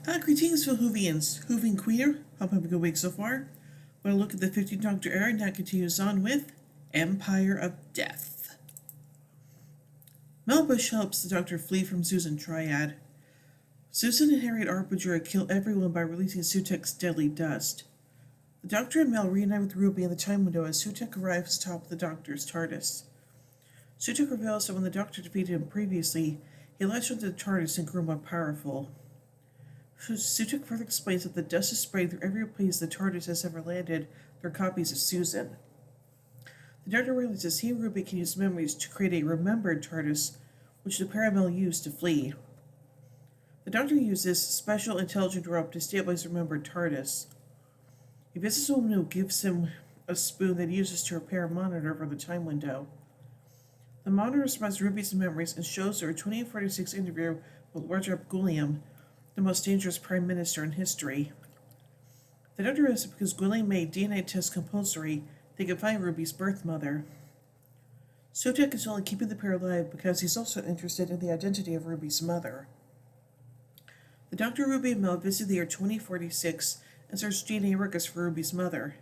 Greetings, Whovians. Hooving Queer. Hope having a good week so far. We'll look at the 15th Doctor era and that continues on with Empire of Death. Melbush helps the Doctor flee from Susan Triad. Susan and Harriet Arbinger kill everyone by releasing Sutek's deadly dust. The Doctor and Mel reunite with Ruby in the time window as Sutek arrives atop the Doctor's TARDIS. Sutek reveals that when the Doctor defeated him previously, he latched onto the TARDIS and grew more powerful. Sutek further explains that the dust is sprayed through every place the TARDIS has ever landed through copies of Susan. The Doctor realizes he and Ruby can use memories to create a remembered TARDIS, which the Paramel used to flee. The Doctor uses special intelligent rope to stabilize the remembered TARDIS. He visits a woman who gives him a spoon that he uses to repair a monitor for the time window. The monitor responds to Ruby's memories and shows her a 2046 interview with Rudyard Gulliam, the most dangerous prime minister in history. The Doctor knows that because Gulliam made DNA tests compulsory, they could find Ruby's birth mother. Sutek is only keeping the pair alive because he's also interested in the identity of Ruby's mother. The Doctor, Ruby, and Mel visit the year 2046 and search DNA records for Ruby's mother.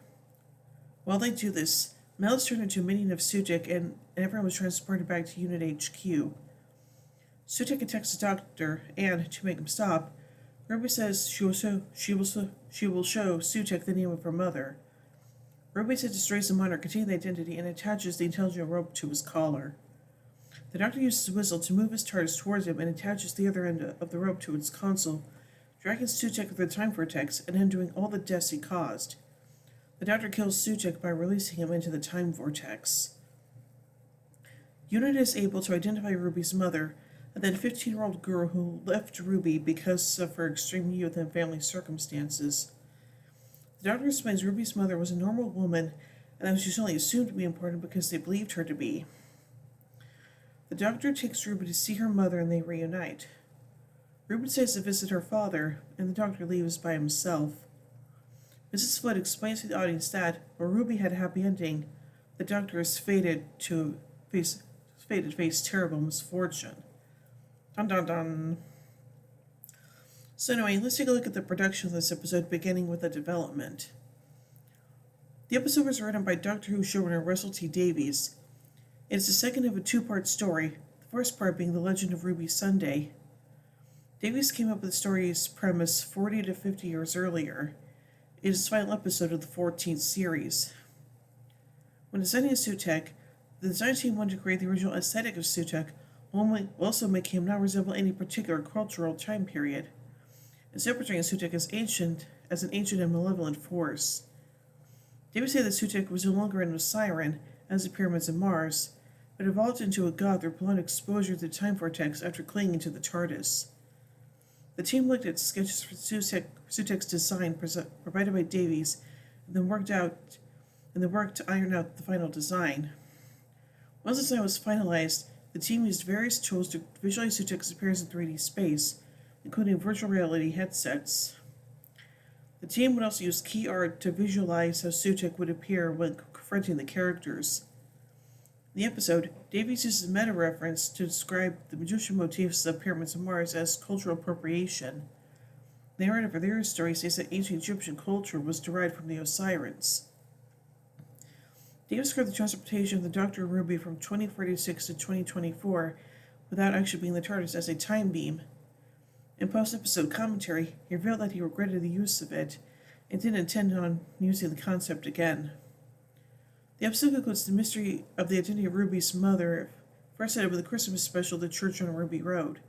While they do this, Mel is turned into a minion of Sutek and everyone was transported back to Unit HQ. Sutek attacks the Doctor, and to make him stop, Ruby says she will show Sutek the name of her mother. Ruby says destroys the monitor containing the identity and attaches the intelligent rope to his collar. The Doctor uses his whistle to move his TARDIS towards him and attaches the other end of the rope to its console, dragging Sutek through the time vortex and undoing all the deaths he caused. The Doctor kills Sutek by releasing him into the time vortex. Unit is able to identify Ruby's mother, and then 15-year-old girl who left Ruby because of her extreme youth and family circumstances. The Doctor explains Ruby's mother was a normal woman, and that she was only assumed to be important because they believed her to be. The Doctor takes Ruby to see her mother and they reunite. Ruby says to visit her father, and the Doctor leaves by himself. Mrs. Flood explains to the audience that, while Ruby had a happy ending, the Doctor is fated to face terrible misfortune. Dun dun dun. So anyway, let's take a look at the production of this episode, beginning with the development. The episode was written by Doctor Who showrunner Russell T Davies. It is the second of a two-part story, the first part being The Legend of Ruby Sunday. Davies came up with the story's premise 40 to 50 years earlier. It is the final episode of the 14th series. When designing Sutek, the design team wanted to create the original aesthetic of Sutek, while also make him not resemble any particular cultural time period, instead portraying Sutek as an ancient and malevolent force. Davies said that Sutek was no longer an Osiran, as the pyramids of Mars, but evolved into a god through prolonged exposure to the time vortex after clinging to the TARDIS. The team looked at sketches for Sutek's design provided by Davies, and then worked to iron out the final design. Once the design was finalized, the team used various tools to visualize Sutek's appearance in 3D space, including virtual reality headsets. The team would also use key art to visualize how Sutek would appear when confronting the characters. In the episode, Davies uses a meta-reference to describe the Egyptian motifs of pyramids of Mars as cultural appropriation. The narrative for their story says that ancient Egyptian culture was derived from the Osirians. Davies described the transportation of the Doctor and Ruby from 2046 to 2024 without actually being the TARDIS as a time beam. In post-episode commentary, he revealed that he regretted the use of it and didn't intend on using the concept again. The episode concludes the mystery of the identity of Ruby's mother, first set up with the Christmas special The Church on Ruby Road.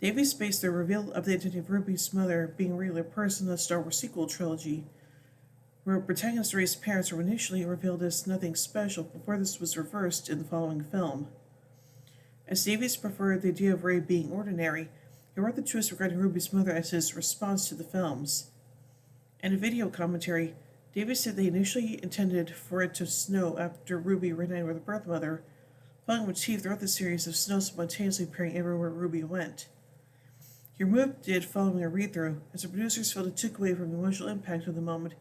Davies based the reveal of the identity of Ruby's mother being a regular person in the Star Wars sequel trilogy, where protagonist Rey's parents were initially revealed as nothing special before this was reversed in the following film. As Davies preferred the idea of Rey being ordinary, he wrote the twist regarding Ruby's mother as his response to the films. In a video commentary, Davies said they initially intended for it to snow after Ruby reunited with her birth mother, following a motif throughout the series of snow spontaneously appearing everywhere Ruby went. He removed it following a read-through, as the producers felt it took away from the emotional impact of the moment,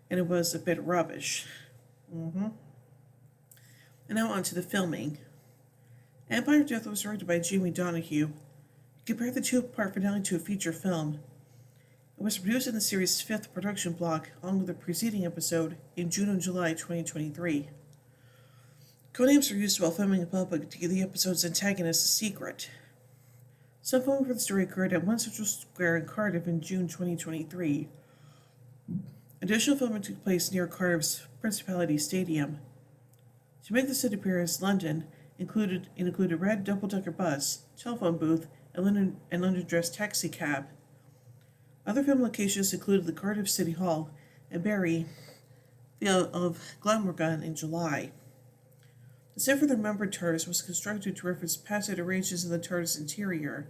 and it was a bit rubbish. And now on to the filming. Empire of Death was directed by Jamie Donahue. He compared the two-part finale to a feature film. It was produced in the series' fifth production block, along with the preceding episode, in June and July 2023. Codenames were used while filming in public to give the episode's antagonist a secret. Some filming for the story occurred at One Central Square in Cardiff in June 2023. Additional filming took place near Cardiff's Principality Stadium. To make the set appearance, London included a red double-decker bus, telephone booth, and London dress taxi cab. Other film locations included the Cardiff City Hall and Bury of Glamorgan in July. The set for the remembered TARDIS was constructed to reference past iterations of the TARDIS interior,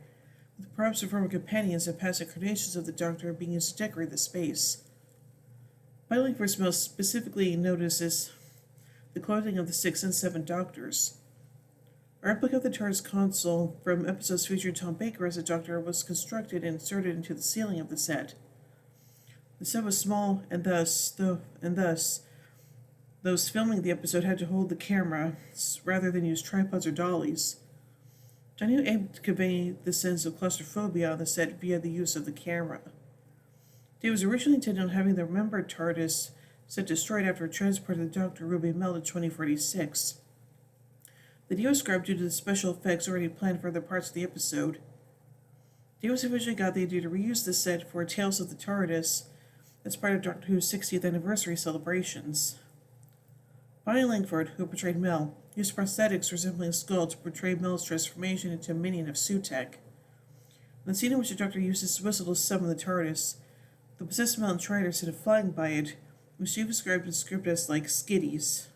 with props of former companions and past incarnations of the Doctor being used to decorate the space. Piling first most specifically notices the clothing of the 6 and 7 Doctors. A replica of the TARDIS console from episodes featuring Tom Baker as a Doctor was constructed and inserted into the ceiling of the set. The set was small, and thus those filming the episode had to hold the camera rather than use tripods or dollies. Daniel aimed to convey the sense of claustrophobia on the set via the use of the camera. It was originally intended on having the remembered TARDIS set destroyed after transporting the Dr. Ruby Mel to 2046. The deal was scrapped due to the special effects already planned for other parts of the episode. Davis eventually got the idea to reuse the set for Tales of the TARDIS as part of Doctor Who's 60th anniversary celebrations. Bonnie Langford, who portrayed Mel, used prosthetics resembling a skull to portray Mel's transformation into a minion of Sutekh. In the scene in which the Doctor uses his whistle to summon the TARDIS, the possessed Mel and Strider instead of flying by it, which she described in the script as like skiddies.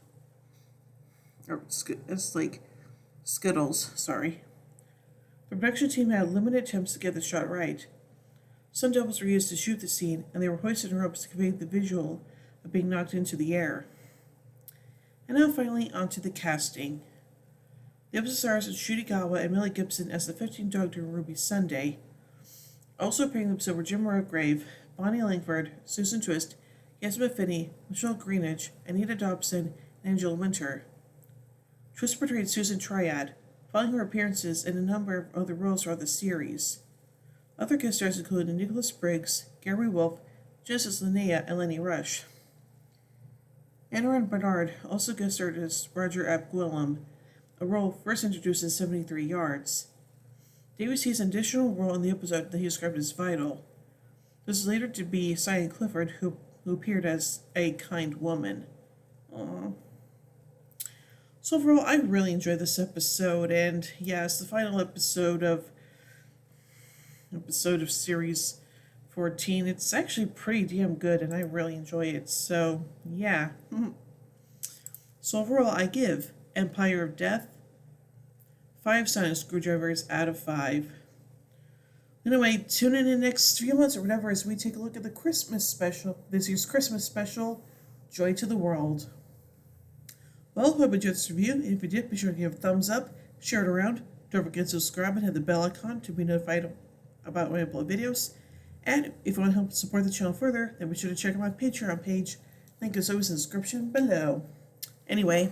It's like Skittles, sorry. The production team had limited attempts to get the shot right. Some doubles were used to shoot the scene, and they were hoisted on ropes to convey the visual of being knocked into the air. And now finally onto the casting. The episode stars Ncuti Gatwa and Millie Gibson as the 15th Doctor and Ruby Sunday. Also appearing in the episode were Jim Redgrave, Bonnie Langford, Susan Twist, Yasmin Finney, Michelle Greenidge, Anita Dobson, and Angela Winter. Twist portrayed Susan Triad, following her appearances in a number of other roles throughout the series. Other guest stars included Nicholas Briggs, Gary Wolfe, Genesis Linnea, and Lenny Rush. Anna Bernard also guest starred as Roger Ap Gwilym, a role first introduced in 73 Yards. David sees an additional role in the episode that he described as vital. This is later to be Cyan Clifford, who appeared as a kind woman. Aww. So overall, I really enjoyed this episode, and yeah, it's the final episode of series 14. It's actually pretty damn good, and I really enjoy it. So yeah. So overall, I give Empire of Death 5 sonic screwdrivers out of 5. Anyway, tune in the next 3 months or whatever as we take a look at the Christmas special. This year's Christmas special, Joy to the World. Well, hope you enjoyed this review, and if you did, be sure to give a thumbs up, share it around, don't forget to subscribe and hit the bell icon to be notified about when I upload videos, and if you want to help support the channel further, then be sure to check out my Patreon page, link is always in the description below. Anyway,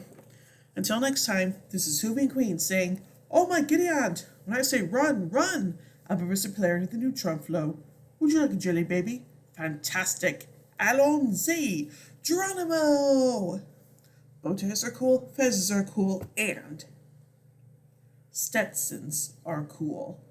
until next time, this is Hooving Queen saying, oh my giddy aunt, when I say run, run, I'll be Mr. Player in the neutron flow. Would you like a jelly baby? Fantastic. Allons-y, Geronimo! Bow ties are cool, fezzes are cool, and Stetsons are cool.